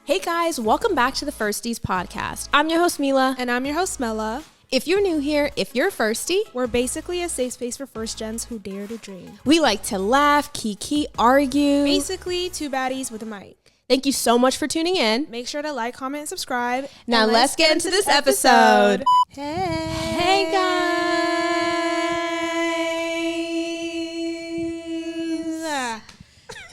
Hey guys, welcome back to the Firsties podcast. I'm your host Mila. And I'm your host Mela. If you're new here, if you're a Firstie, we're basically a safe space for first gens who dare to dream. We like to laugh, kiki, argue. Basically, two baddies with a mic. Thank you so much for tuning in. Make sure to like, comment, and subscribe. Now and let's get into this episode. Hey guys. Yeah.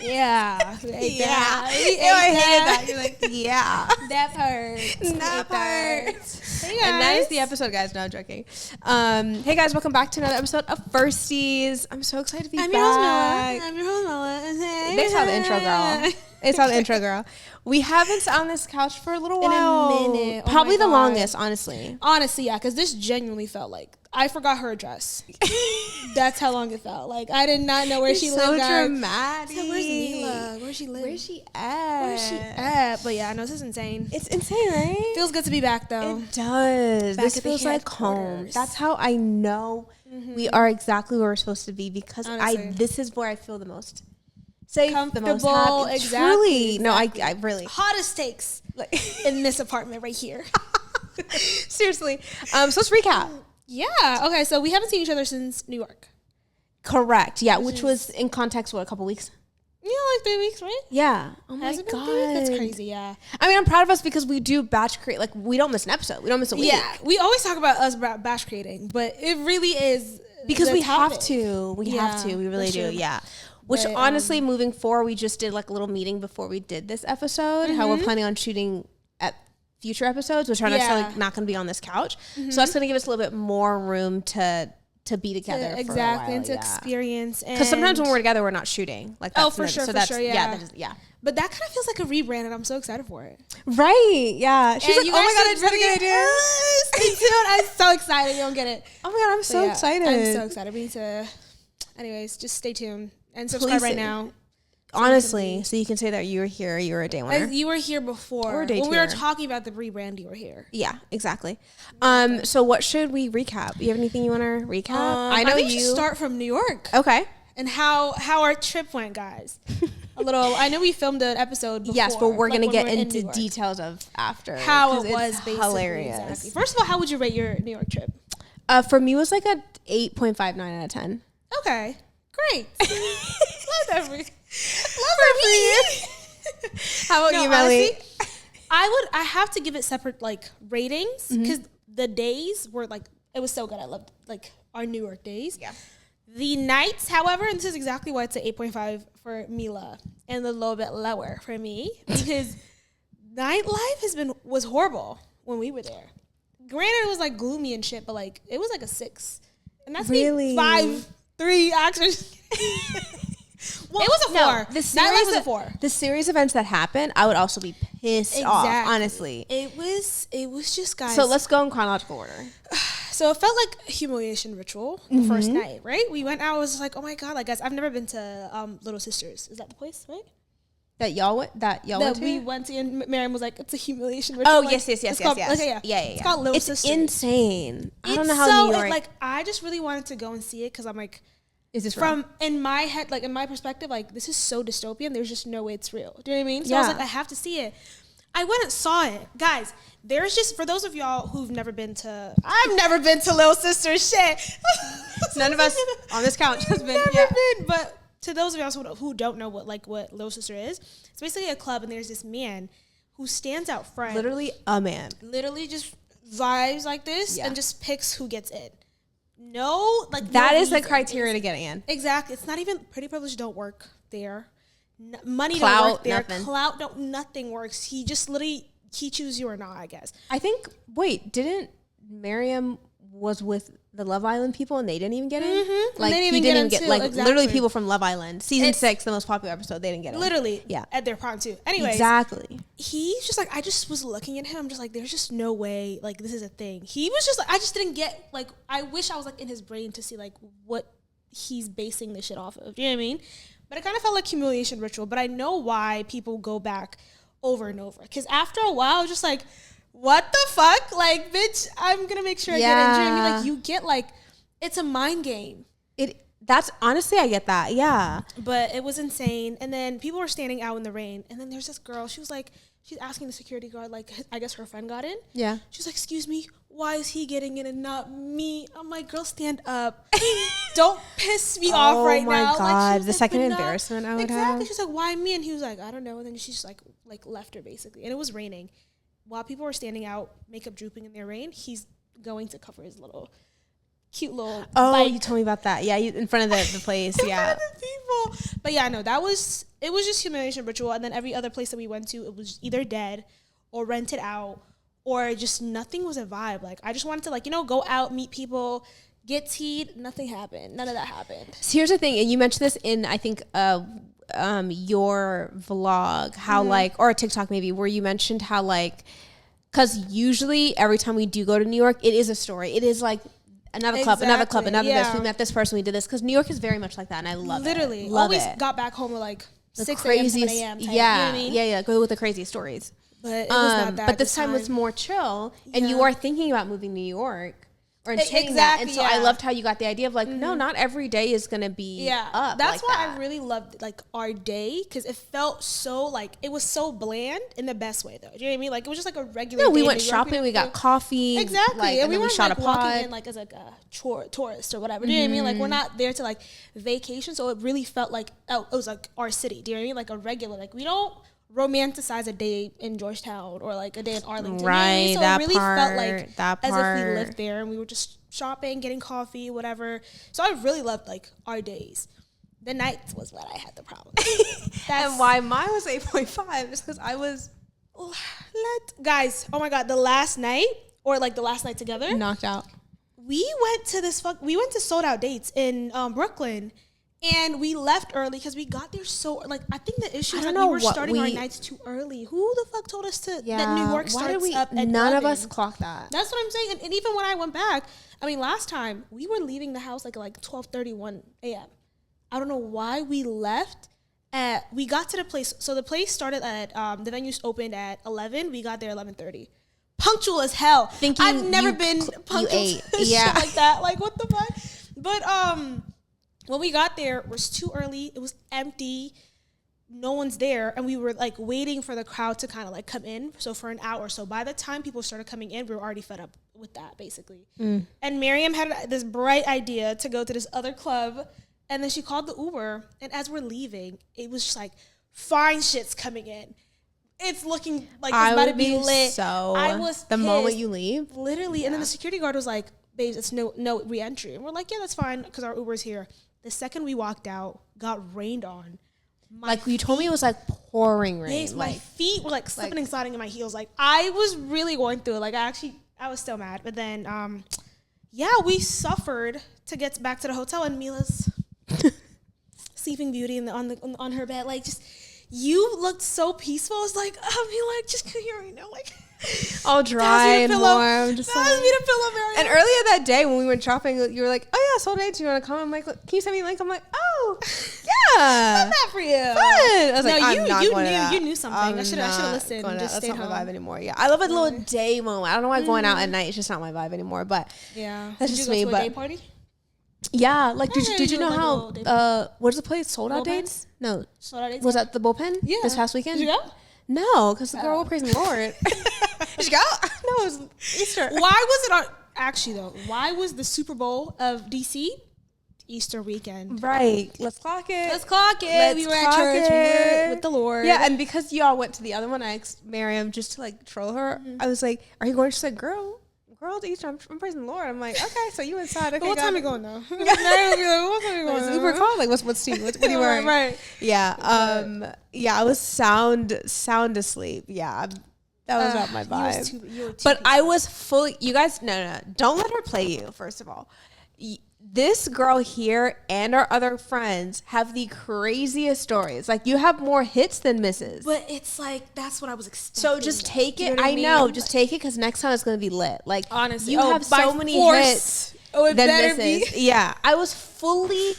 Yeah. I hated that. You're like, yeah. That part. That part. Hey guys. And that is the episode, guys. No, I'm joking. Hey guys, welcome back to another episode of Firsties. I'm so excited to be back. I'm your host Mela. They saw the intro, girl. They saw the intro, girl. We haven't sat on this couch for a little while. In a minute. Probably the longest, honestly. Honestly, yeah, because this genuinely felt like I forgot her address. That's how long it felt. Like, I did not know where she lived. So dramatic. So where's Mila? Where she live? Where's she at? But yeah, I know this is insane. It's insane, right? Feels good to be back, though. It does. Back this at the feels like home. headquarters. That's how I know we are exactly where we're supposed to be, because Honestly. this is where I feel the most safe, the most Comfortable, happy. exactly, Truly. exactly. No, I really. Hottest takes in this apartment right here. Seriously. So let's recap. Yeah. Okay, so we haven't seen each other since New York. Correct. Yeah, which was in context, what, a couple weeks? Yeah, like 3 weeks, right? Yeah. Oh my Has it been God. 3 weeks? That's crazy, yeah. I mean, I'm proud of us because we do batch create. Like, we don't miss an episode. We don't miss a week. Yeah, we always talk about us batch creating, but it really is Because the we topic. have to. We have to. We really for do. sure. Yeah. Which, But, honestly, moving forward, we just did like a little meeting before we did this episode. How we're planning on shooting at future episodes, which are necessarily not going to be on this couch. So that's going to give us a little bit more room to be together. Exactly, and to yeah. experience. Because sometimes when we're together, we're not shooting. Like, that's for sure, that's, yeah. Yeah. But that kind of feels like a rebrand, and I'm so excited for it. Right. Yeah. She's And like, oh my God, I just had a good idea. Stay tuned. I'm so excited. You don't get it. Oh my God, I'm so excited. I'm so excited. We need to. Anyways, just stay tuned and subscribe right now. Honestly, so you can say that you were here, you were a day winner. You were here before. Or a day when we were twoer. talking about the rebrand, you were here. Yeah, exactly. So what should we recap? You have anything you want to recap? I think we should start from New York. Okay. And how our trip went, guys. A little. I know we filmed an episode before. Yes, but we're like gonna when get we were in into New York. details of after How 'cause it was it's basically. hilarious. Exactly. First of all, how would you rate your New York trip? For me, it was like a 8.59 out of 10. Okay, great. Love that for you. How about you, Melly? Honestly, I have to give it separate like ratings because the days were like it was so good. I loved like our New York days. Yeah. The nights, however, and this is exactly why it's an 8.5 for Mila and a little bit lower for me because nightlife was horrible when we were there. Granted, it was like gloomy and shit, but like it was like a 6, and that's Really? 5-3 actors. Well, it was a 4. Nightlife was a 4. The series of events that happened, I would also be pissed off, honestly. It was just, guys. So let's go in chronological order. So it felt like a humiliation ritual the first night, right? We went out. I was just like, oh my God, like guys, I've never been to Little Sisters. Is that the place, right? That y'all went to? We went to, and Miriam was like, it's a humiliation ritual. Oh, like, yes. it's called- Okay, yeah. It's called Little Sisters. Insane. I don't know It's how New York. like I just really wanted to go and see it because I'm like, is this real? in my head, like in my perspective, like this is so dystopian. There's just no way it's real. Do you know what I mean? So I Yeah. was like, I have to see it. I went and saw it, guys. There's just for those of y'all who've never been to, I've never been to Little Sisters. Shit, None of us on this couch has been. never been. But to those of y'all who don't know what Little Sister is, it's basically a club, and there's this man who stands out front, Literally a man. literally just vibes like this, Yeah. and just picks who gets in. No, like That no is the reason. criteria to get in. Exactly. It's not even pretty privilege don't work there. Money Clout, don't work there. nothing. Clout don't. Nothing works. He just literally he chooses you or not. I guess. I think. Wait, didn't Miriam was with the Love Island people and they didn't even get in? Like They didn't he even didn't get get in like too, literally exactly. people from Love Island, season It's- 6, the most popular episode. They didn't get in. Literally. Yeah. At their prom too. Anyways. Exactly. He's just like I just was looking at him. I'm just like there's just no way like this is a thing. He was just like I just didn't get like I wish I was like in his brain to see like what he's basing this shit off of. Do you know what I mean? But it kind of felt like humiliation ritual. But I know why people go back over and over. Because after a while, I was just like, what the fuck? Like, bitch, I'm going to make sure I get in. Do you know what I mean? Like, you get like, it's a mind game. That's honestly, I get that. Yeah. But it was insane. And then people were standing out in the rain. And then there's this girl. She was like, she's asking the security guard, like, I guess her friend got in. Yeah. She's like, excuse me, why is he getting in and not me? I'm like, girl, stand up. Don't piss me off right now. Oh my God. Like, the second embarrassment I would have. Exactly. She's like, why me? And he was like, I don't know. And then she just like left her basically. And it was raining. While people were standing out, makeup drooping in their rain, he's going to cover his cute little bike. You told me about that. Yeah, in front of the place. Yeah. In front of the people. But yeah, no, it was just humiliation ritual. And then every other place that we went to, it was either dead or rented out or just nothing was a vibe. Like, I just wanted to, like, go out, meet people, get teed. Nothing happened. None of that happened. So here's the thing. And you mentioned this in, I think, your vlog, how like, or a TikTok maybe, where you mentioned how like, because usually every time we do go to New York, it is a story. It is like, another club, this. We met this person, we did this. Because New York is very much like that, and I love Literally. it. Love always it. got back home at like The 6 a.m., 7 a.m. Yeah, you know what I mean? yeah. Go with the crazy stories. But it was not that. But this time was more chill, and you are thinking about moving to New York. Or Exactly, that. And so I loved how you got the idea of like, no, not every day is going to be up. That's like why that. I really loved like our day, because it felt so like, it was so bland in the best way though. Do you know what I mean? Like, it was just like a regular day. We went shopping, we got coffee. Exactly. Like, and we weren't shot like a walking in like as like a tourist or whatever. Do you know what I mean? Like, we're not there to like vacation. So it really felt like, it was like our city. Do you know what I mean? Like a regular, like we don't romanticize a day in Georgetown or like a day in Arlington. Right. You know what I mean? So it really felt like as if we lived there and we were just shopping, getting coffee, whatever. So I really loved like our days. The nights was what I had the problem. And why mine was 8.5 is because I was guys, oh my God, the last night or like the last night together, knocked out. We went to Sold Out Dates in Brooklyn. And we left early because we got there so, like, I think the issue is that we were starting our nights too early. Who the fuck told us that New York starts up at none 11? of us clocked that. That's what I'm saying. And even when I went back, I mean, last time, we were leaving the house like 12:31 a.m. I don't know why we left. We got to the place. So the place started at, the venues opened at 11. We got there 11:30. Punctual as hell. I've never been punctual to shit like that. Like, what the fuck? But, when we got there, it was too early. It was empty. No one's there. And we were like waiting for the crowd to kind of like come in. So for an hour. So by the time people started coming in, we were already fed up with that basically. And Miriam had this bright idea to go to this other club. And then she called the Uber. And as we're leaving, it was just like fine shit's coming in. It's looking like it's about to be lit. I was the moment you leave. Literally. Yeah. And then the security guard was like, babes, it's no re-entry. And we're like, yeah, that's fine because our Uber's here. The second we walked out, got rained on. Like you told me it was like pouring rain. Yes, my feet were like slipping and sliding in my heels. Like I was really going through it. Like I was still mad. But then, we suffered to get back to the hotel and Mila's sleeping beauty on her bed. Like just, you looked so peaceful. I was like, Mila, just come here right now. Like, all dry and warm. Just like, and earlier that day when we went shopping, you were like, "Oh yeah, Sold Out. Do you want to come?" I'm like, "Can you send me a link?" I'm like, "Oh, yeah, love that for you." Fun. I was like, I'm not going to that. You knew something. I should have listened. Just stayed home. That's not my vibe anymore. Yeah, I love a little day moment. I don't know why going out at night is just not my vibe anymore. But yeah, that's just me. But day party. Yeah, like did you know how what's the place? Sold Out Dates? No, Sold Out Dates. Was that the Bullpen? Yeah, this past weekend. Did you go? No, because the girl will praise the Lord. Did you go? No, it was Easter. Why was it on? Actually, though, why was the Super Bowl of DC Easter weekend? Right. Let's clock it. We were at church. We were with the Lord. Yeah, and because y'all went to the other one, I asked Miriam just to like troll her. I was like, "Are you going?" She's like, "Girl, to Easter. I'm praising the Lord." I'm like, "Okay, so you inside? Okay, what time are you going though? What time are you going? Is Uber called? Like, what are you wearing? Right. Yeah. Yeah. I was sound asleep. Yeah. That was not my vibe. You were too but I was fully. You guys, no. Don't let her play you. First of all, this girl here and our other friends have the craziest stories. Like, you have more hits than misses. But it's like, that's what I was expecting. So just take it. I know. Just take it because next time it's going to be lit. Like, honestly, you have so many hits than misses. Yeah. I was fully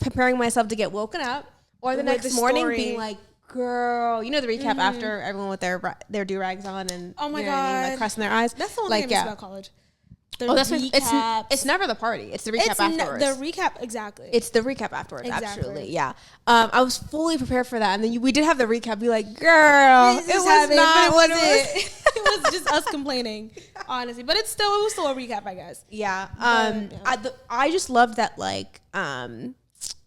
preparing myself to get woken up or the next morning being like, girl, you know the recap after everyone with their do-rags on and oh my God, I mean? like crossing their eyes. That's the one thing I miss about college. the recap. It's never the party. It's the recap afterwards. The recap, exactly. It's the recap afterwards. Exactly. Absolutely, yeah. I was fully prepared for that, and then we did have the recap. Be like, girl, it was not what it was. It was just us complaining, honestly. But it was still a recap, I guess. Yeah. I just loved that. Like,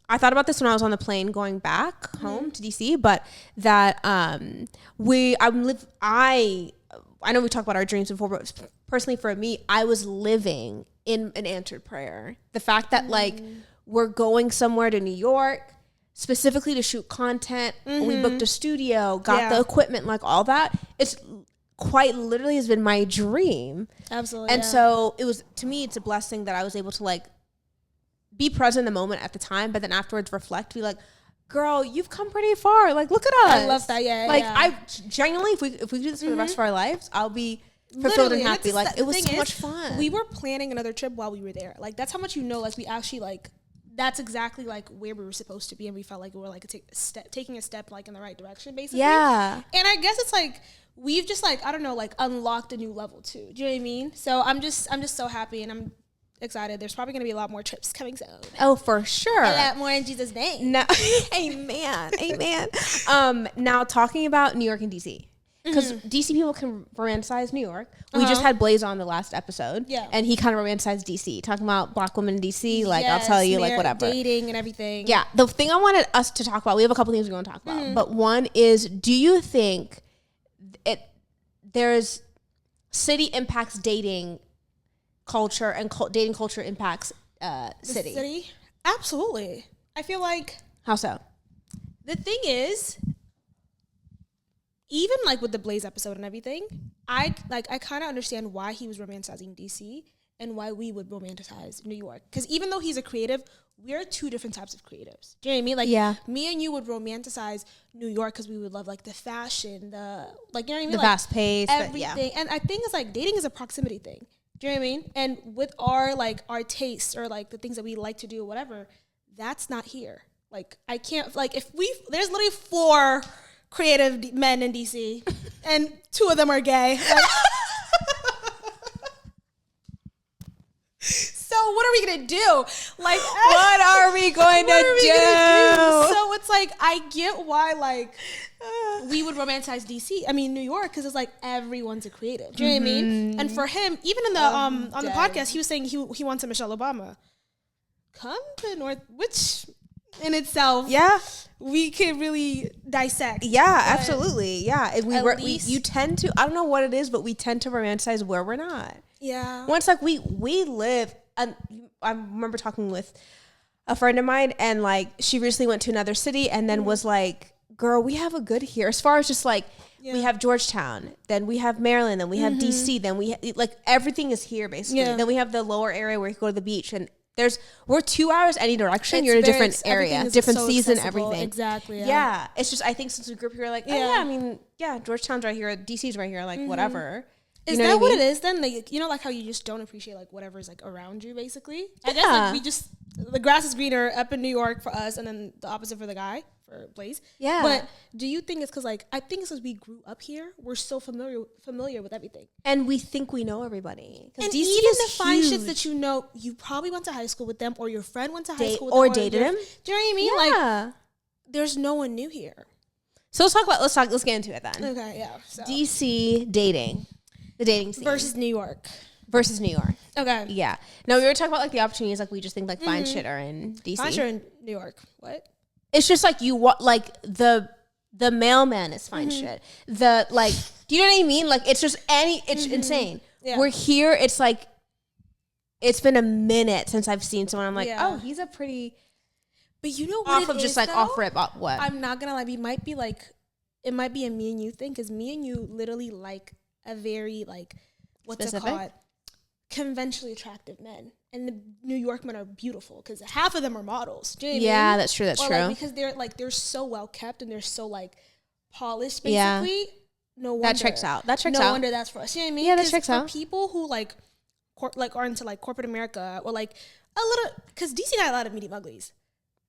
I thought about this when I was on the plane going back home to DC, but that I know we talked about our dreams before, but personally for me, I was living in an answered prayer. The fact that like we're going somewhere to New York specifically to shoot content, we booked a studio, got the equipment, like all that. It's quite literally has been my dream. Absolutely. And so it was, to me, it's a blessing that I was able to like be present in the moment at the time, but then afterwards reflect, be like, girl, you've come pretty far. Like, look at us. I love that. Yeah. Like, I genuinely, if we do this for the rest of our lives, I'll be fulfilled and happy. Like, it was so much fun. We were planning another trip while we were there. Like, that's how much like we actually like. That's exactly like where we were supposed to be, and we felt like we were like taking a step like in the right direction, basically. Yeah. And I guess it's like we've just like, I don't know, like unlocked a new level too. Do you know what I mean? So I'm just so happy, and I'm excited. There's probably going to be a lot more trips coming soon. Oh, for sure. A lot more in Jesus' name. No, amen. Now talking about New York and DC, because DC people can romanticize New York. We just had Blaze on the last episode, and he kind of romanticized DC, talking about black women in DC. Like, I'll tell you, like whatever, dating and everything. Yeah, the thing I wanted us to talk about, we have a couple things we want to talk about, but one is, do you think there's city impacts dating culture and dating culture impacts city? Absolutely. I feel like, how so? The thing is, even like with the Blaze episode and everything, I kind of understand why he was romanticizing DC and why we would romanticize New York. Because even though he's a creative, we're two different types of creatives. Do you know what I mean? Like, me and you would romanticize New York because we would love like the fashion, the like, you know what I mean? The like, fast pace, everything. And I think it's like dating is a proximity thing. Do you know what I mean? And with our tastes or like the things that we like to do or whatever, that's not here. Like, I can't, like, there's literally 4 creative men in DC and 2 of them are gay. Like, so what are we going to do? Like, what are we going to do? So it's like, I get why, like, we would romanticize New York, because it's like everyone's a creative. Do you know what I mean? And for him, even in the on the podcast, he was saying he wants a Michelle Obama. Come to North, which in itself, we could really dissect. Yeah, absolutely. Yeah, you tend to, I don't know what it is, but we tend to romanticize where we're not. Yeah. Once like we live, and I remember talking with a friend of mine, and like she recently went to another city, and then was like, girl, we have a good here. As far as just like, we have Georgetown, then we have Maryland, then we have DC, then we like everything is here basically. Then we have the lower area where you go to the beach, and we're 2 hours any direction. You're in a different area, different season, everything. Exactly. Yeah. It's just, I think since we grew up here, like, Georgetown's right here, DC's right here, like whatever. Is that what it is then? Like, you know, like how you just don't appreciate like whatever's like around you, basically. I guess like the grass is greener up in New York for us, and then the opposite for the guy, for Blaze. Yeah. But do you think it's because like, I think it's because we grew up here, we're so familiar with everything, and we think we know everybody. And DC even the fine shits that you probably went to high school with them, or your friend went to high school with them, or dated him. Do you know what I mean? Yeah. Like, there's no one new here. So let's get into it then. Okay. Yeah. So. DC dating. The dating scene. Versus New York. Okay. Yeah. No, we were talking about like the opportunities. Like we just think like fine shit are in DC. Fine shit are in New York. What? It's just like like the mailman is fine shit. The like, do you know what I mean? Like it's just it's insane. Yeah. We're here. It's like, it's been a minute since I've seen someone. I'm like, oh, he's a pretty. But you know what? Off of just like off rip. What? I'm not gonna lie. It might be a me and you thing, because me and you literally like a very like, what's specific? It called? Conventionally attractive men. And the New York men are beautiful because half of them are models. Do you know what I mean? That's true. That's true. Like, because they're so well kept and they're so like polished, basically. Yeah. No wonder. That checks out. No wonder that's for us. You know what I mean? Yeah, that checks out. People who like are into like corporate America, or like a little, because DC got a lot of medium uglies.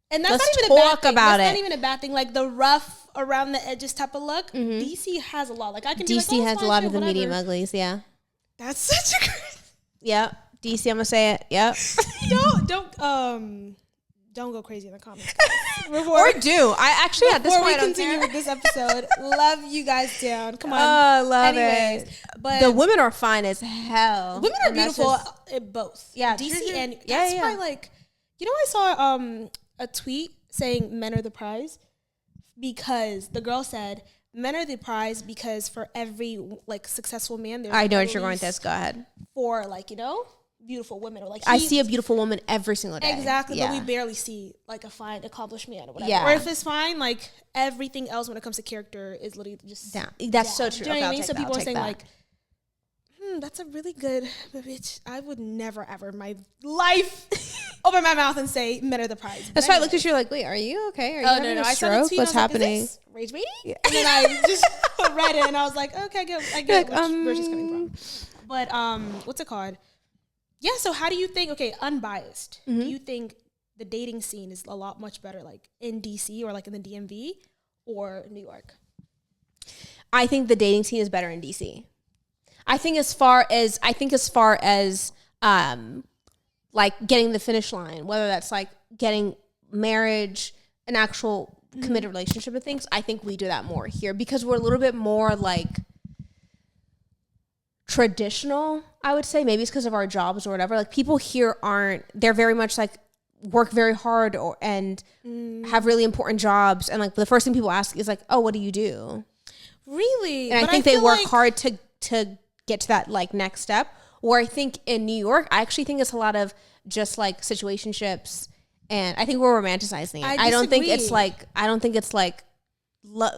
And that's not even a bad thing. That's not even a bad thing. Like the rough around the edges type of look. DC has a lot. Like I can. DC has a lot of the medium uglies. Yeah. That's such a. Yeah. DC, I'm gonna say it. Yep. Don't go crazy in the comments. Or do. I actually at this point before we continue with this episode, love you guys down. Come on. Oh, love Anyways, it. but the women are fine as hell. women are beautiful in both. Yeah, DC true. and that's why, like, I saw a tweet saying men are the prize because the girl said men are the prize because for every like successful man, there's I know what you're going with this. Go ahead. For like beautiful women or like I see a beautiful woman every single day. Exactly, yeah. but we barely see like a fine accomplished man or whatever. Yeah. Or if it's fine, like everything else when it comes to character is literally just down. That's so true. Do you know what I mean? So people are saying that. like, that's a really good bitch. I would never ever in my life open my mouth and say men are the prize. That's why I looked at you like, wait, are you okay? Are you having a stroke? What's happening? Is this rage baiting? Yeah. And then I just read it and I was like, okay, I get where she's coming from. But what's it called? Yeah, so how do you think, unbiased, do you think the dating scene is a lot much better like in DC or like in the DMV or New York? I think the dating scene is better in DC. I think as far as like getting the finish line, whether that's like getting marriage, an actual committed relationship and things, I think we do that more here because we're a little bit more like traditional, I would say. Maybe it's because of our jobs or whatever. Like people here they're very much like work very hard and have really important jobs. And like the first thing people ask is like, oh, what do you do? Really? And I think they work hard to get to that like next step. Where I think in New York, I actually think it's a lot of just like situationships, and I think we're romanticizing it. I don't think it's like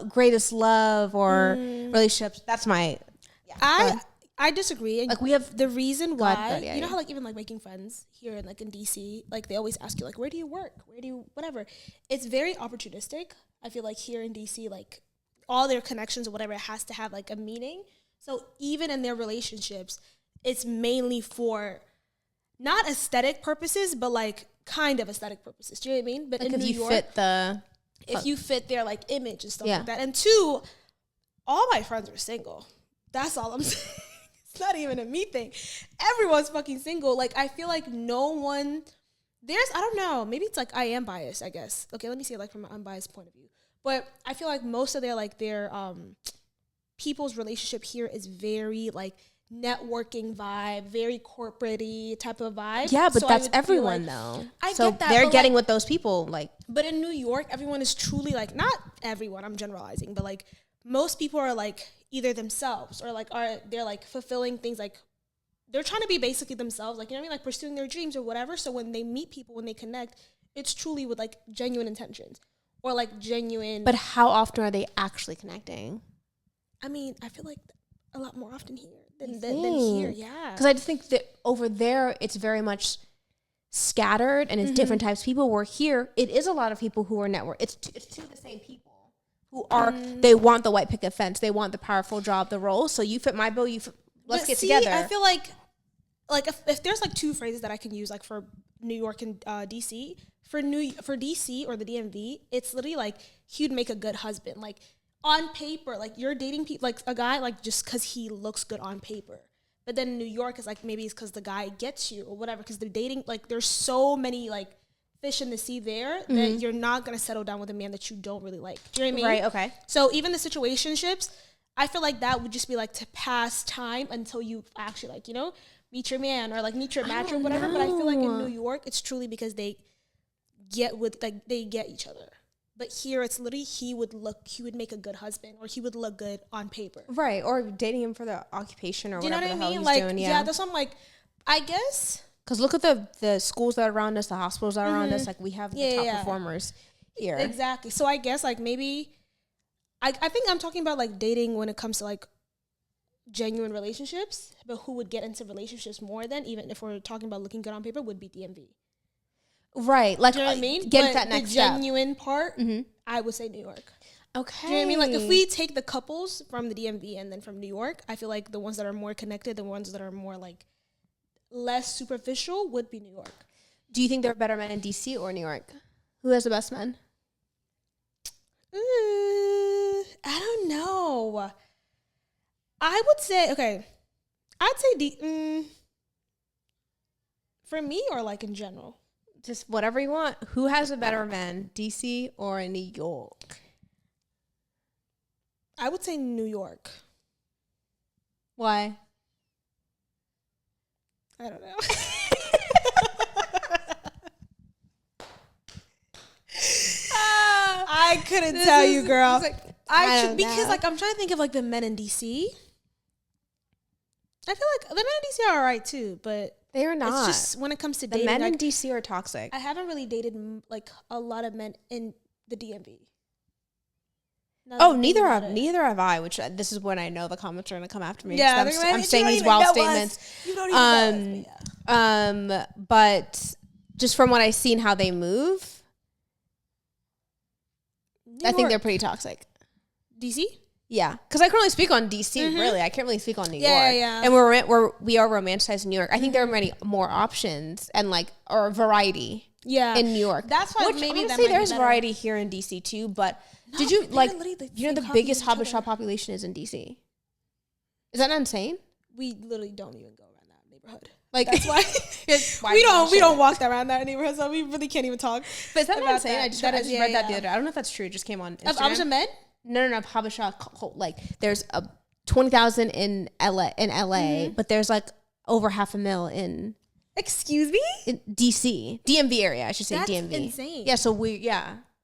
greatest love or relationships. That's my. Yeah, I disagree. Like we have the reason why you know how like even like making friends here in like in DC, like they always ask you like where do you work, where do you whatever. It's very opportunistic. I feel like here in DC, like all their connections or whatever, it has to have like a meaning. So even in their relationships, it's mainly for not aesthetic purposes, but like kind of aesthetic purposes. Do you know what I mean? But like in if New you York, fit you fit their like image and stuff like that. And two, all my friends are single. That's all I'm saying. It's not even a me thing. Everyone's fucking single. Like I feel like no one. I don't know. Maybe it's like I am biased. I guess. Okay, let me see it like from an unbiased point of view. But I feel like most of their people's relationship here is very like networking vibe, very corporate-y type of vibe. Yeah, but so that's everyone though. I get that. They're getting with those people like. But in New York, everyone is truly like, not everyone, I'm generalizing, but like most people are like either themselves or like they're like fulfilling things, like they're trying to be basically themselves, like, you know what I mean, like pursuing their dreams or whatever. So when they meet people, when they connect, it's truly with like genuine intentions or like genuine. But how often are they actually connecting? I mean, I feel like a lot more often here than here, yeah. Because I just think that over there, it's very much scattered and it's different types of people. Where here, it is a lot of people who are network. It's two of the same people who are, they want the white picket fence. They want the powerful job, the role. So you fit my bill, let's get together. I feel like if there's like two phrases that I can use like for New York and DC, for DC or the DMV, it's literally like he'd make a good husband. Like on paper, like you're dating people, like a guy, like just because he looks good on paper. But then in New York, it's like maybe it's because the guy gets you or whatever. Because they're dating, like there's so many like fish in the sea there that you're not gonna settle down with a man that you don't really like. Do you know what I mean? Right. Okay. So even the situationships, I feel like that would just be like to pass time until you actually like, you know, meet your man or like meet your match or whatever. But I feel like in New York, it's truly because they get each other. But here it's literally he would make a good husband or he would look good on paper. Right. Or dating him for the occupation or whatever the hell he's like, doing. Yeah, that's what I'm like, I guess. Because look at the schools that are around us, the hospitals that are around us. Like we have the top performers here. Exactly. So I guess like maybe, I think I'm talking about like dating when it comes to like genuine relationships, but who would get into relationships more than, even if we're talking about looking good on paper, would be DMV. Right. Like, do you know what I mean? Get that next step. The genuine part, I would say New York. Okay. Do you know what I mean? Like, if we take the couples from the DMV and then from New York, I feel like the ones that are more connected, the ones that are more, like, less superficial would be New York. Do you think there are better men in DC or New York? Who has the best men? I don't know. I would say, okay, I'd say For me or like in general? Just whatever you want. Who has a better men, DC or New York? I would say New York. Why? I don't know. I couldn't tell you, girl. Because like I'm trying to think of like the men in DC. I feel like the men in DC are alright too, but they are not. It's just when it comes to dating, the men in DC are toxic. I haven't really dated like a lot of men in the DMV. Neither have I. Which this is when I know the comments are going to come after me. Yeah, I'm saying these wild statements. You don't even know us, but just from what I've seen, how they move. I think they're pretty toxic. DC? Yeah, because I can only speak on DC. Really, I can't really speak on New York. Yeah. And we are romanticized in New York. I think there are many more options and or variety. Yeah, in New York. That's why maybe there's variety here in DC too. But did you the biggest hobby shop population is in DC? Is that not insane? We literally don't even go around that neighborhood. Like that's why we don't walk around that neighborhood, so we really can't even talk. But is that not insane? I just read that the other day. I don't know if that's true. It just came on Instagram. Of Habesha men? No, Habesha. Like there's a 20,000 in LA, but there's like over 500,000 in. Excuse me? In DC, DMV area. I should say that's DMV. Insane. Yeah. So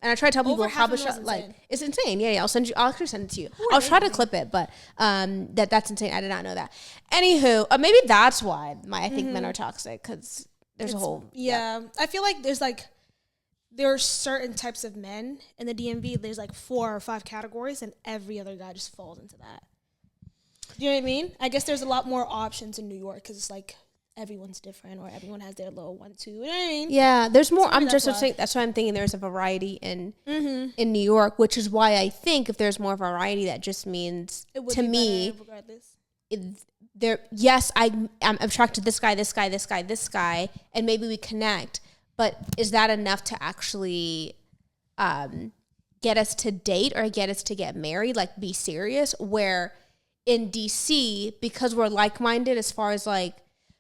and I try to tell people Habesha it's insane. Yeah. I'll actually send it to you. I'll try to clip it, but that's insane. I did not know that. Anywho, maybe that's why I think men are toxic because there's a whole. Yeah. I feel like there are certain types of men in the DMV. There's like 4 or 5 categories, and every other guy just falls into that. Do you know what I mean? I guess there's a lot more options in New York because it's like everyone's different or everyone has their little 1, 2. You know what I mean? Yeah, there's more. That's why I'm thinking there's a variety in New York, which is why I think if there's more variety, that just means to me, I'm attracted to this guy, and maybe we connect. But is that enough to actually get us to date or get us to get married, like be serious? Where in DC, because we're like-minded as far as like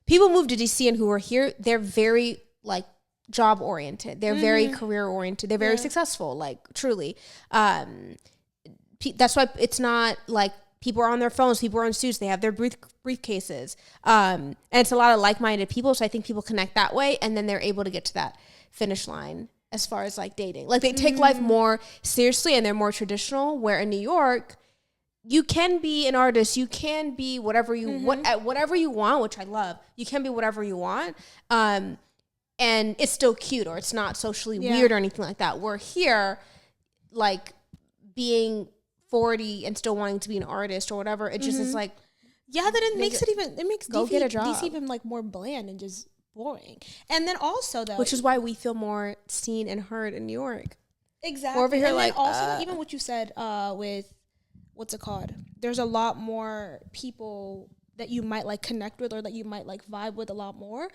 people move to DC and who are here, they're very like job oriented. They're very career oriented. They're very successful, like truly. That's why it's not like people are on their phones, people are on suits, they have their briefcases. And it's a lot of like-minded people. So I think people connect that way and then they're able to get to that finish line as far as like dating. Like they take life more seriously and they're more traditional, where in New York, you can be an artist. You can be whatever you whatever you want, which I love. You can be whatever you want, and it's still cute or it's not socially weird or anything like that. We're here, like being 40 and still wanting to be an artist or whatever. It just is like it makes get a job. DC even like more bland and just boring. And then also though, which is why we feel more seen and heard in New York. Exactly. We're over here, and like also even what you said with. What's it called? There's a lot more people that you might like connect with or that you might like vibe with a lot more,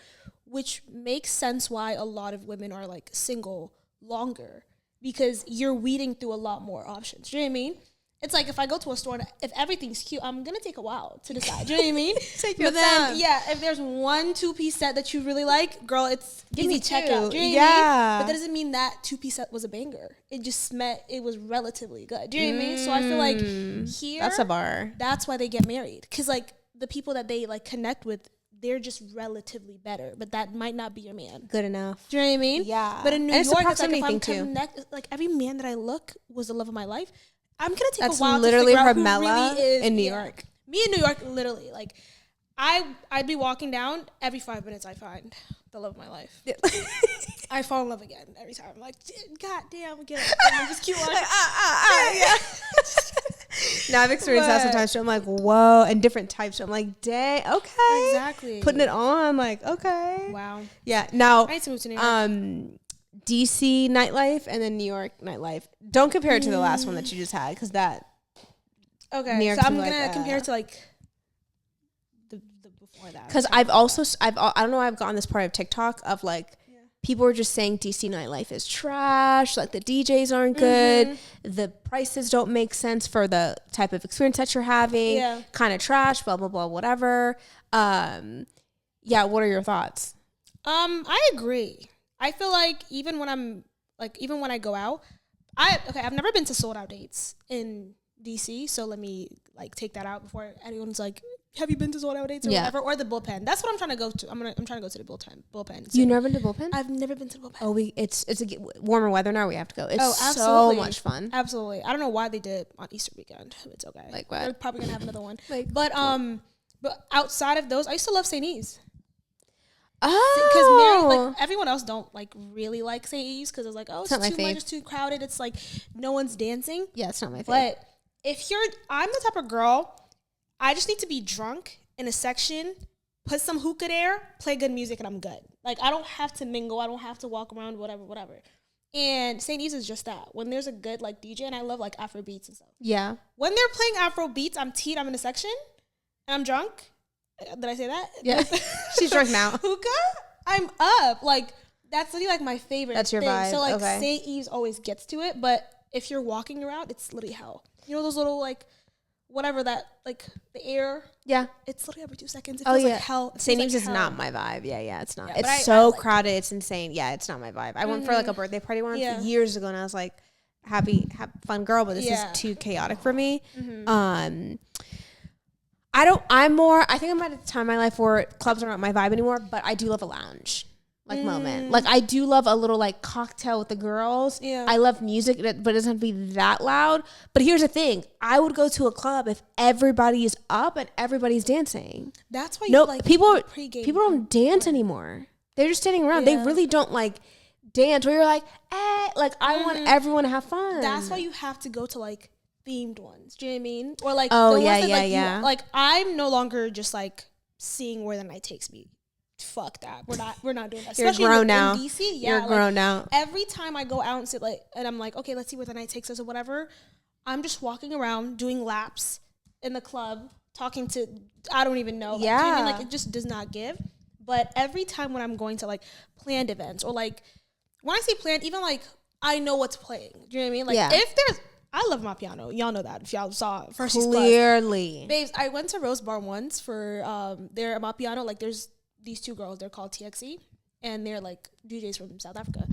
which makes sense why a lot of women are like single longer because you're weeding through a lot more options. Do you know what I mean? It's like if I go to a store and if everything's cute, I'm going to take a while to decide. Do you know what I mean? Take your time. If there's 1 2-piece set that you really like, girl, it's easy checkout. Do you know what I mean? But that doesn't mean that 2-piece set was a banger. It just meant it was relatively good. Do you know what I mean? So I feel like here, that's a bar. That's why they get married. Because like the people that they like connect with, they're just relatively better. But that might not be your man. Good enough. Do you know what I mean? Yeah. But in New York, it's like if I'm connect, like every man that I look was the love of my life. I'm going to take a while to figure out who really is. In New York. Me in New York, literally. Like, I'd be walking down, every 5 minutes I find the love of my life. Yeah. I fall in love again every time. I'm like, God damn, get it. And just keep walking. Yeah. Now I've experienced that sometimes. So I'm like, whoa. And different types. So I'm like, dang, okay. Exactly. Putting it on. Like, okay. Wow. Yeah. Now, I need to move to New York. DC nightlife and then New York nightlife. Don't compare it to the last one that you just had because that. Okay, so I'm gonna compare it to like the before that. Because I don't know, I've gotten this part of TikTok of like people are just saying DC nightlife is trash. Like the DJs aren't good. The prices don't make sense for the type of experience that you're having. Yeah. Kind of trash. Blah blah blah. Whatever. Yeah. What are your thoughts? I agree. I feel like even when I go out, I've never been to sold out dates in DC, so let me like take that out before anyone's like, have you been to sold out dates or whatever, or the bullpen? That's what I'm trying to go to. I'm trying to go to the bullpen. So You never been to bullpen? I've never been to the bullpen. Oh, it's warmer weather now. We have to go. It's so much fun. Absolutely. I don't know why they did on Easter weekend. It's okay. Like what? They're probably gonna have another one. But outside of those, I used to love St. E's. Oh, because like everyone else don't like really like St. E's because it's like, oh, it's too much, it's too crowded. It's like no one's dancing. Yeah, it's not my favorite. But I'm the type of girl, I just need to be drunk in a section, put some hookah there, play good music, and I'm good. Like I don't have to mingle. I don't have to walk around. Whatever. And St. E's is just that. When there's a good like DJ, and I love like Afro beats and stuff. Yeah. When they're playing Afro beats, I'm in a section, and I'm drunk. Did I say that? Yeah. She's drunk now. Hookah? I'm up. Like, that's literally like my favorite That's your thing. vibe. So, like, okay. St. Eve's always gets to it, but if you're walking around, it's literally hell. You know those little, like, whatever that, like, the air? Yeah. It's literally every 2 seconds. It feels like hell. St. Eve's is not my vibe. Yeah, it's not. Yeah, it's so crowded. It's insane. Yeah, it's not my vibe. I went for, like, a birthday party once years ago, and I was like, happy, fun girl, but this is too chaotic for me. Mm-hmm. I think I'm at a time in my life where clubs are not my vibe anymore, but I do love a lounge moment. Like I do love a little like cocktail with the girls. Yeah. I love music, but it doesn't have to be that loud. But here's the thing. I would go to a club if everybody is up and everybody's dancing. That's why you like people don't dance anymore. They're just standing around. Yeah. They really don't like dance where you're like, like I want everyone to have fun. That's why you have to go to like themed ones. Do you know what I mean? Or like like I'm no longer just like seeing where the night takes me. Fuck that. We're not doing that. You're especially grown now. In DC. Yeah, you're grown now. Every time I go out and sit and I'm like, okay, let's see where the night takes us or whatever. I'm just walking around doing laps in the club, talking to I don't even know. Yeah. Like, do you know what I mean? Like it just does not give. But every time when I'm going to like planned events or like when I say planned, even like I know what's playing. Do you know what I mean? Like if there's I love my piano. Y'all know that if y'all saw Firsties clearly. Babes, I went to Rose Bar once for their piano. Like there's these 2 girls. They're called TXE, and they're like DJs from South Africa.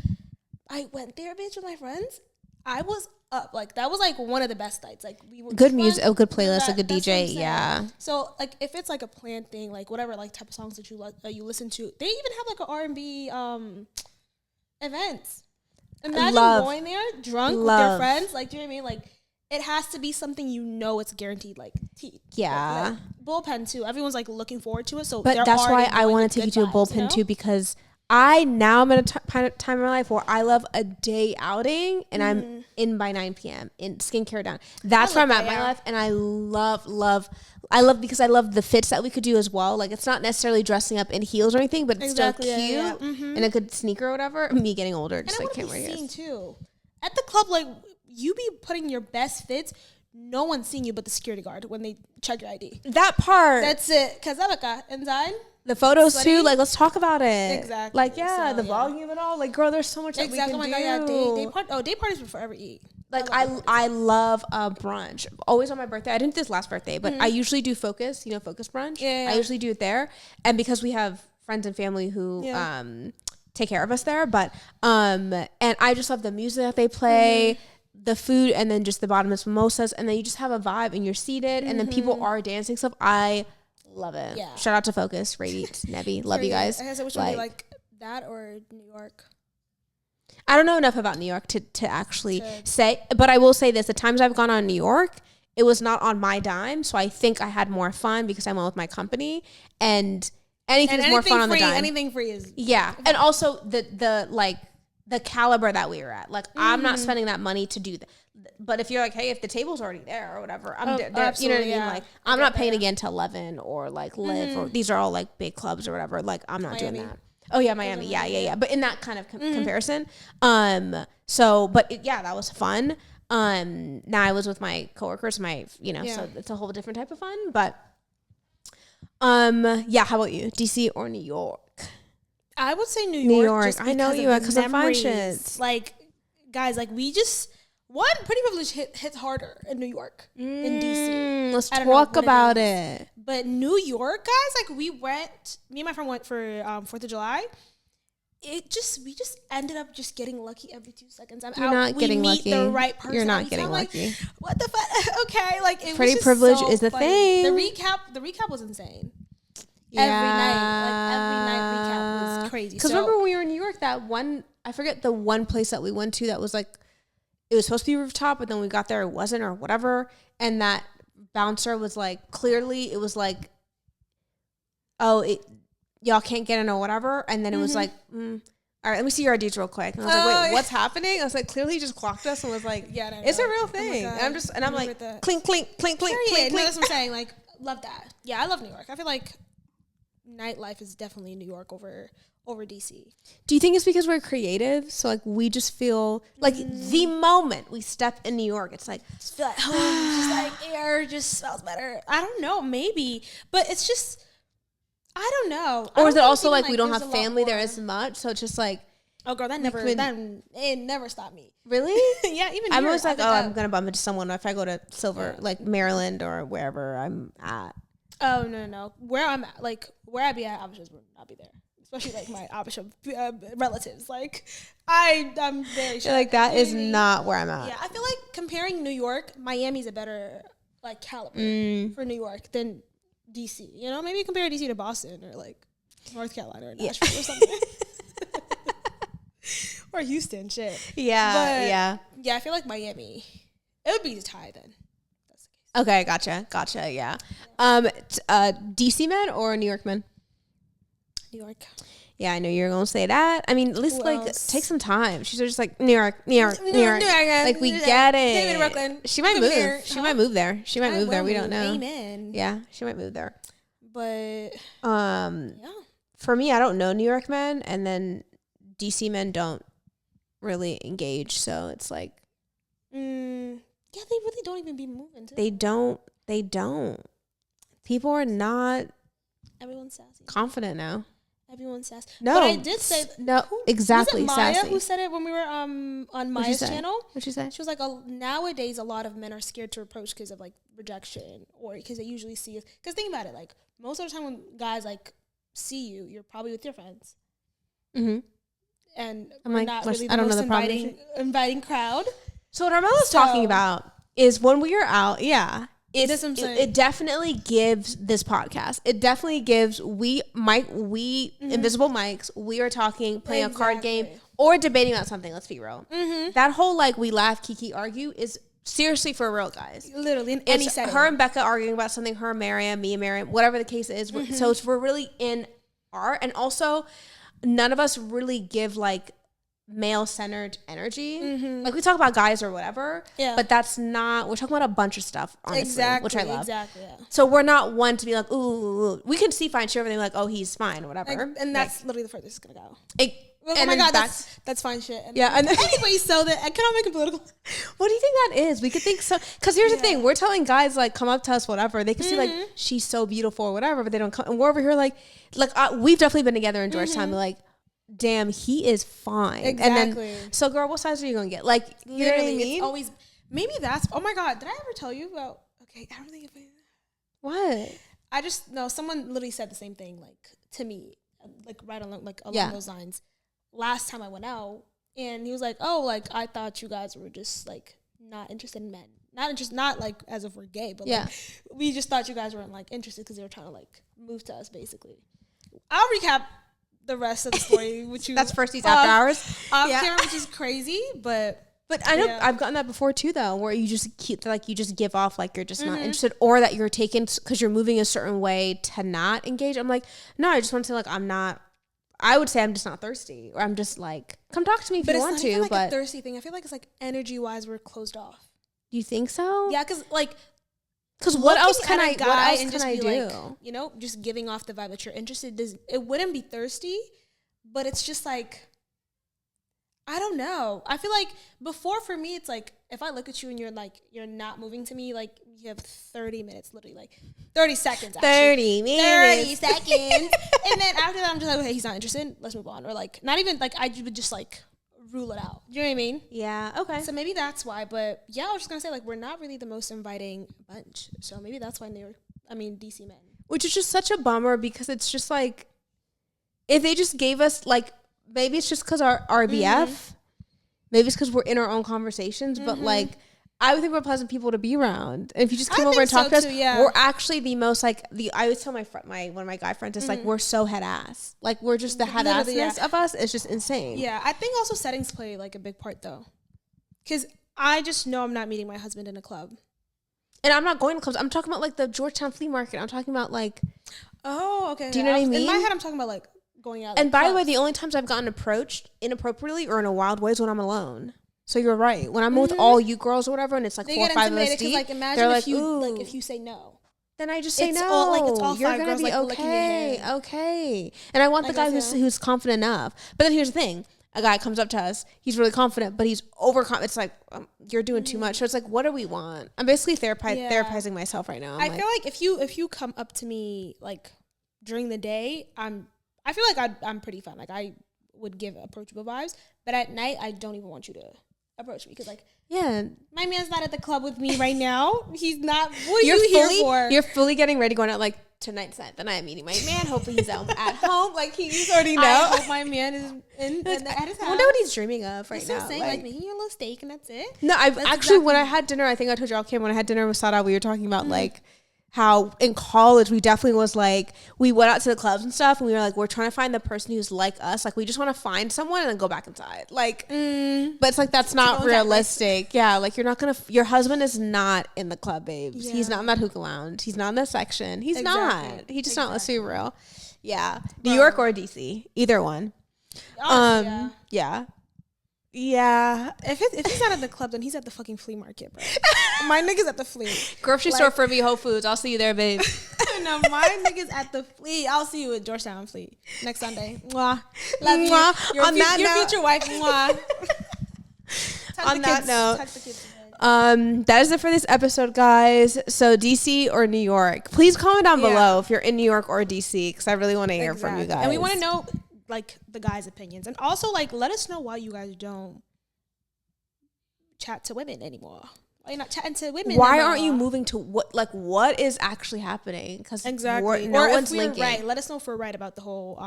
I went there, bitch, with my friends. I was up. Like that was like one of the best nights. Like we were good music, a good playlist, a good DJ. Yeah. So like if it's like a planned thing, like whatever like type of songs that you you listen to, they even have like an R&B events. Imagine going there drunk with your friends. Like, do you know what I mean? Like, it has to be something you know it's guaranteed. Like, yeah. Like, bullpen too. Everyone's like looking forward to it. So, but that's why I want to take you to a bullpen too, because I'm at a time in my life where I love a day outing and I'm in by 9 p.m. in skincare done. That's where I'm at in my life, and I love because I love the fits that we could do as well. Like it's not necessarily dressing up in heels or anything, but it's still cute and a good sneaker or whatever. Me getting older, just like can't wear heels too. At the club, like you be putting your best fits. No one's seeing you but the security guard when they check your ID. That part. That's it. Cause inside. The photos too, like let's talk about it. Exactly. Like the volume and all. Like girl, there's so much that we can do. Oh my god, yeah. Day parties will forever eat. Like I love brunch. Always on my birthday. I didn't do this last birthday, but I usually do Focus. You know Focus brunch. Yeah. I usually do it there, and because we have friends and family who take care of us there. But and I just love the music that they play. The food, and then just the bottomless mimosas, and then you just have a vibe and you're seated and then people are dancing stuff. I love it. Yeah. Shout out to Focus, Radiant, Nebby. Love you guys. I guess which one do you like, that or New York? I don't know enough about New York to actually say, but I will say this. The times I've gone on New York, it was not on my dime, so I think I had more fun because I went with my company, and anything's more fun on the dime. Anything free is... Yeah. And also the caliber that we were at. Like, I'm not spending that money to do that. But if you're like, hey, if the table's already there or whatever, I'm there. You know what I mean? Like, I'm not paying again to 11 or like Live or these are all like big clubs or whatever. Like, I'm not doing that. Oh yeah, Miami. Yeah. But in that kind of comparison. That was fun. Now I was with my coworkers, so it's a whole different type of fun. But how about you? DC or New York? I would say New York. Just I know you because of fun shit. Like, guys, like we just pretty privilege hits harder in New York than DC. Let's talk about it. But New York, guys, like me and my friend went for 4th of July, we just ended up just getting lucky every 2 seconds. You're not getting lucky. The right person. You're not getting lucky. Like, what the fuck? Okay, like it pretty was just privilege so is the funny. thing. The recap was insane. Yeah. Every night recap was crazy. Because remember when we were in New York, that one, I forget the one place that we went to that was like, it was supposed to be rooftop, but then we got there, it wasn't, or whatever. And that bouncer was like, clearly it was like, oh, y'all can't get in or whatever. And then it was like, all right, let me see your IDs real quick. And I was like, wait, what's happening? I was like, clearly he just clocked us and was like, yeah, no, it's a real thing. And I'm like, clink, clink, clink, clink, clink. No, that's what I'm saying. Like, love that. Yeah, I love New York. I feel like nightlife is definitely New York over DC. Do you think it's because we're creative? So like we just feel like the moment we step in New York, it's like, just feel like home, just like air just smells better. I don't know, maybe, but it's just, I don't know. Or is it also like we don't have family there as much, so it's just like, oh girl, it never stopped me. Really? Yeah, even I'm always like, I'm gonna bump into someone if I go to like Maryland or wherever I'm at. Oh no, where I'm at, like where I be at, Abishas would not be there. Especially like my Abisha relatives. Like I'm very sure. Like that is not where I'm at. Yeah, I feel like comparing New York, Miami's a better like caliber for New York than DC. You know, maybe compare DC to Boston or like North Carolina or Nashville or something. Or Houston, shit. Yeah, but, yeah, I feel like Miami. It would be a tie then. That's the case. Okay, gotcha. Yeah. DC men or New York men? New York. Yeah, I know you're gonna say that. I mean, at least take some time. She's just like New York. Like we get it. Brooklyn. She might move. She might move there. She might move there. We don't know. Amen. Yeah, she might move there. But for me, I don't know New York men, and then DC men don't really engage. So it's like, yeah, they really don't even be moving. They don't. People are not. Everyone's sassy. Confident now. Everyone's sassy. No, but I did say exactly. Was it Maya sassy. Who said it when we were on Maya's channel? What'd she say? She was like, nowadays a lot of men are scared to approach because of like rejection or because they usually see. Because think about it, like most of the time when guys like see you, you're probably with your friends. Mm-hmm. And we're not really the most inviting crowd. So what Armella's talking about is when we are out, it definitely gives this podcast. It definitely gives invisible mics. We are talking, playing a card game or debating about something. Let's be real. Mm-hmm. That whole like we laugh, kiki, argue is seriously for real, guys. Literally in any setting. Her and Becca arguing about something. Her and Mariam, me and Mariam, whatever the case is. Mm-hmm. So we're really in art, and also none of us really give like male-centered energy. Mm-hmm. Like we talk about guys or whatever, but that's not, we're talking about a bunch of stuff, honestly, which I love. Exactly, yeah. So we're not one to be like, ooh, we can see fine shit, everything like, oh, he's fine or whatever. Like, and that's literally the furthest it's gonna go. Oh my God, that's fine shit. And and anyway, so that I cannot make a political. What do you think that is? We could think so, because here's the thing: we're telling guys like, come up to us, whatever. They can see like she's so beautiful or whatever, but they don't come. And we're over here like we've definitely been together in Georgetown. Like, damn, he is fine. Exactly. And then, so girl, what size are you gonna get? Like, you know what I mean? It's always maybe that's. Oh my God, did I ever tell you about? Okay, I don't think what. I just no. Someone literally said the same thing like to me, like right along those lines. Last time I went out, and he was like, "Oh, like I thought you guys were just like not interested in men, not like as if we're gay, but like we just thought you guys weren't like interested because they were trying to like move to us, basically." I'll recap the rest of the story, which that's Firsties after hours, camera, which is crazy, but I know I've gotten that before too, though, where you just you just give off like you're just not interested, or that you're taken because you're moving a certain way to not engage. I'm like, no, I just want to say like I'm not. I would say I'm just not thirsty, or I'm just like, come talk to me if you want to. But it's not a thirsty thing. I feel like it's like energy wise, we're closed off. You think so? Yeah, because what else can I do? Like, you know, just giving off the vibe that you're interested. It wouldn't be thirsty, but it's just like, I don't know. I feel like before for me, it's like if I look at you and you're not moving to me, like you have 30 minutes, literally like 30 seconds. Actually. 30 minutes. 30 seconds. And then after that, I'm just like, okay, he's not interested. Let's move on. Or like, not even like I would just like rule it out. You know what I mean? Yeah. Okay. So maybe that's why. But yeah, I was just gonna say like we're not really the most inviting bunch. So maybe that's why DC men. Which is just such a bummer because it's just like if they just gave us like maybe it's just because our RBF, maybe it's because we're in our own conversations, but like, I would think we're pleasant people to be around. And if you just come over and talk to us, we're actually the most like I always tell one of my guy friends, it's like, we're so head ass. Like, we're just the head assness of us. It's just insane. Yeah. I think also settings play like a big part though. Cause I just know I'm not meeting my husband in a club. And I'm not going to clubs. I'm talking about like the Georgetown flea market. I'm talking about like. Oh, okay. Do you know what I mean? In my head, I'm talking about like going out. And by the way, the only times I've gotten approached inappropriately or in a wild way is when I'm alone. So you're right. When I'm with all you girls or whatever, and it's like 4 or 5 of us deep, like, imagine if you say no. Then I just say no. It's all you're gonna be okay. Okay. And I want the guy who's confident enough. But then here's the thing: a guy comes up to us, he's really confident, but he's overconfident. It's like you're doing too much. So it's like, what do we want? I'm basically therapizing myself right now. I feel like if you come up to me like during the day, I feel like I'm pretty fun. Like I would give approachable vibes, but at night I don't even want you to approach me because like my man's not at the club with me right now. He's not. What are you here for? You're fully getting ready going out like tonight's night. Then I'm meeting my man. Hopefully he's out at home. Like he's already know. I hope my man is at his house. I wonder what he's dreaming of right now. Saying like making a little steak and that's it. No, I've actually when I had dinner, I think I told you all Kim when I had dinner with Sada, we were talking about like how in college we definitely was like we went out to the clubs and stuff and we were like we're trying to find the person who's like us, like we just want to find someone and then go back inside, like but it's like that's not realistic. Yeah, like you're not gonna your husband is not in the club, babes. He's not in that hookah lounge, he's not in that section, he's not, he just not, let's be real. New York or DC, either one. Yeah. If he's not at the club, then he's at the fucking flea market, bro. My nigga's at the flea. Grocery store for me, Whole Foods. I'll see you there, babe. No, my nigga's at the flea. I'll see you at Georgetown Flea next Sunday. Mwah. Love you. Your future wife. Mwah. On that note, that is it for this episode, guys. So DC or New York? Please comment down below if you're in New York or DC, because I really want to hear from you guys. And we want to know like the guys' opinions, and also like let us know why you guys don't chat to women anymore. Why you're not chatting to women? Why aren't you moving to what is actually happening? Because exactly, no one's linking. Right. Let us know if we're right about the whole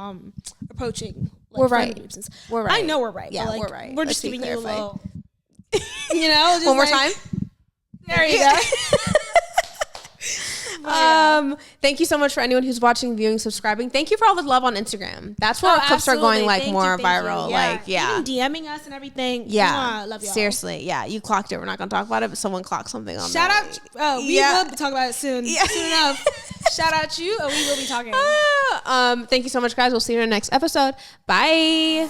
approaching. Like, we're right. We're right. I know we're right. Yeah, but, like, we're right. We're just giving you a little. You know, just one more time. There you go. Thank you so much for anyone who's watching, viewing, subscribing. Thank you for all the love on Instagram. That's where our clips are going like more viral. Like even DMing us and everything. Yeah, love y'all. Seriously, yeah, you clocked it. We're not gonna talk about it, but someone clocked something on Shout that. out. We will talk about it soon. Soon enough. Shout out you, or we will be talking. Thank you so much, guys. We'll see you in the next episode. Bye.